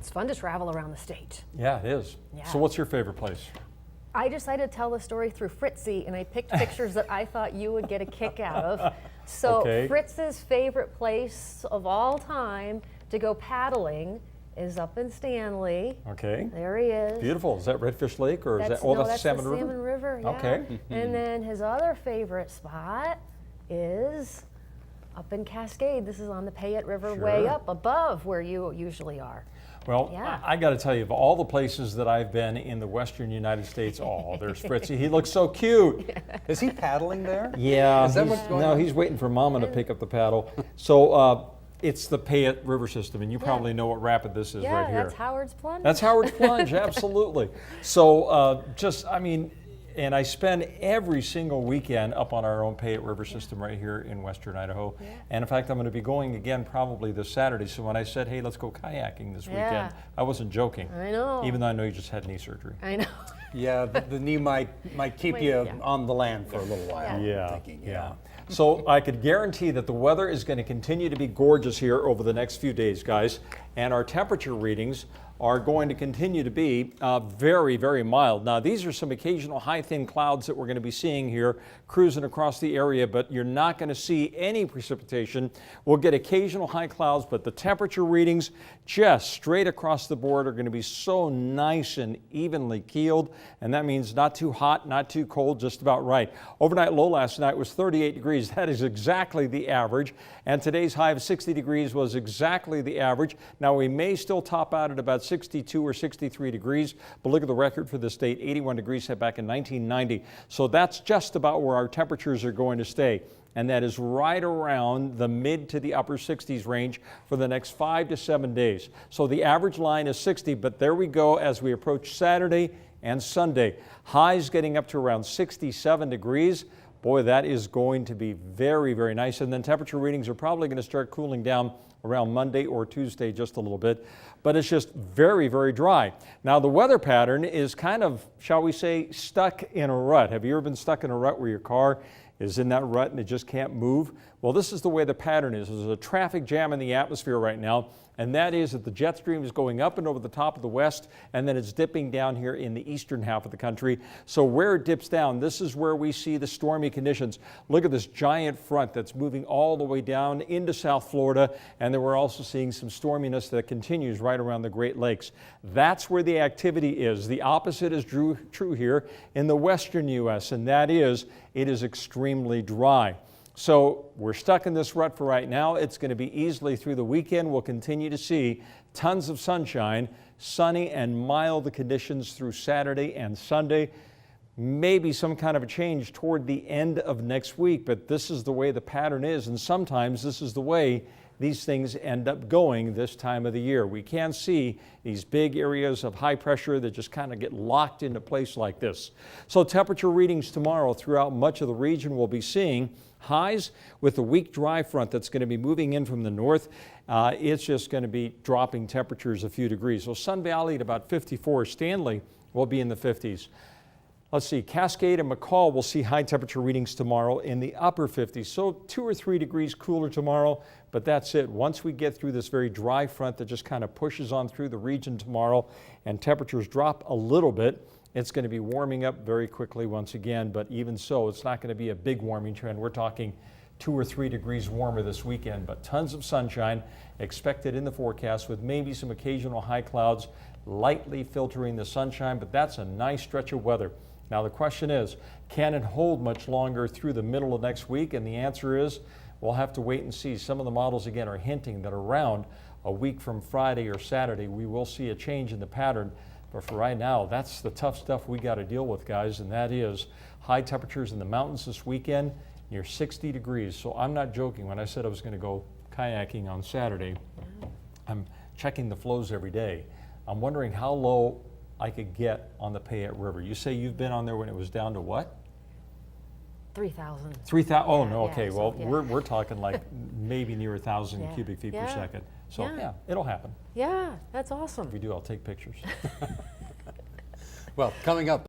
it's fun to travel around the state. Yeah, it is. Yeah. So what's your favorite place? I decided to tell the story through Fritzy, and I picked pictures that I thought you would get a kick out of. So Okay. Fritz's favorite place of all time to go paddling is up in Stanley. Okay. There he is. Beautiful. Is that Redfish Lake or is that? Oh, no, that's the Salmon River. Salmon River. Yeah. Okay. And then his other favorite spot is up in Cascade. This is on the Payette River, way Sure. up above where you usually are. Well, Yeah. I got to tell you, of all the places that I've been in the western United States, there's Fritzy. He looks so cute. Is he paddling there? Yeah. Is that he's- what's going no, on? he's waiting for Mama to pick up the paddle. So it's the Payette River system, and you probably know what rapid this is Yeah, right here. that's Howard's Plunge. That's Howard's Plunge, absolutely. So and I spend every single weekend up on our own Payette River system right here in western Idaho. Yeah. And in fact, I'm going to be going again probably this Saturday. So when I said, hey, let's go kayaking this weekend, Yeah. I wasn't joking. I know. Even though I know you just had knee surgery. I know. Yeah, the knee might keep Wait, you yeah. on the land for a little while. Yeah, I'm thinking, yeah. So I could guarantee that the weather is going to continue to be gorgeous here over the next few days, guys. And our temperature readings are going to continue to be very, very mild. Now, these are some occasional high thin clouds that we're going to be seeing here cruising across the area, but you're not going to see any precipitation. We'll get occasional high clouds, but the temperature readings just straight across the board are going to be so nice and evenly keeled, and that means not too hot, not too cold, just about right. Overnight low last night was 38 degrees. That is exactly the average, and today's high of 60 degrees was exactly the average. Now, we may still top out at about 62 or 63 degrees, but look at the record for the state, 81 degrees set back in 1990. So that's just about where our temperatures are going to stay. And that is right around the mid to the upper 60s range for the next 5 to 7 days. So the average line is 60, but there we go as we approach Saturday and Sunday. Highs getting up to around 67 degrees. Boy, that is going to be very, very nice. And then temperature readings are probably going to start cooling down around Monday or Tuesday just a little bit. But it's just very, very dry. Now, the weather pattern is kind of, shall we say, stuck in a rut. Have you ever been stuck in a rut where your car is in that rut and it just can't move? Well, this is the way the pattern is. There's a traffic jam in the atmosphere right now, and that is that the jet stream is going up and over the top of the west, and then it's dipping down here in the eastern half of the country. So where it dips down, this is where we see the stormy conditions. Look at this giant front that's moving all the way down into South Florida, and then we're also seeing some storminess that continues right around the Great Lakes. That's where the activity is. The opposite is true here in the western U.S., and that is it is extremely dry. So we're stuck in this rut for right now. It's going to be easily through the weekend. We'll continue to see tons of sunshine, sunny and mild conditions through Saturday and Sunday. Maybe some kind of a change toward the end of next week, but this is the way the pattern is, and sometimes this is the way these things end up going this time of the year. We can see these big areas of high pressure that just kind of get locked into place like this. So temperature readings tomorrow throughout much of the region we'll be seeing highs with a weak dry front that's going to be moving in from the north. It's just going to be dropping temperatures a few degrees. So Sun Valley at about 54, Stanley will be in the 50s. Let's see, Cascade and McCall will see high temperature readings tomorrow in the upper 50s. So 2 or 3 degrees cooler tomorrow, but that's it. Once we get through this very dry front that just kind of pushes on through the region tomorrow and temperatures drop a little bit, it's going to be warming up very quickly once again, but even so, it's not going to be a big warming trend. We're talking 2 or 3 degrees warmer this weekend, but tons of sunshine expected in the forecast with maybe some occasional high clouds lightly filtering the sunshine, but that's a nice stretch of weather. Now the question is, can it hold much longer through the middle of next week? And the answer is, we'll have to wait and see. Some of the models, again, are hinting that around a week from Friday or Saturday, we will see a change in the pattern. But for right now, that's the tough stuff we got to deal with, guys, and that is high temperatures in the mountains this weekend, near 60 degrees. So I'm not joking when I said I was going to go kayaking on Saturday. I'm checking the flows every day. I'm wondering how low I could get on the Payette River. You say you've been on there when it was down to what? 3,000. 3,000. Oh, no, Yeah, okay. so, Well, yeah. we're talking like maybe near 1,000 Yeah. cubic feet per Yeah. second. So, Yeah. yeah, it'll happen. Yeah, that's awesome. If we do, I'll take pictures. Well, coming up.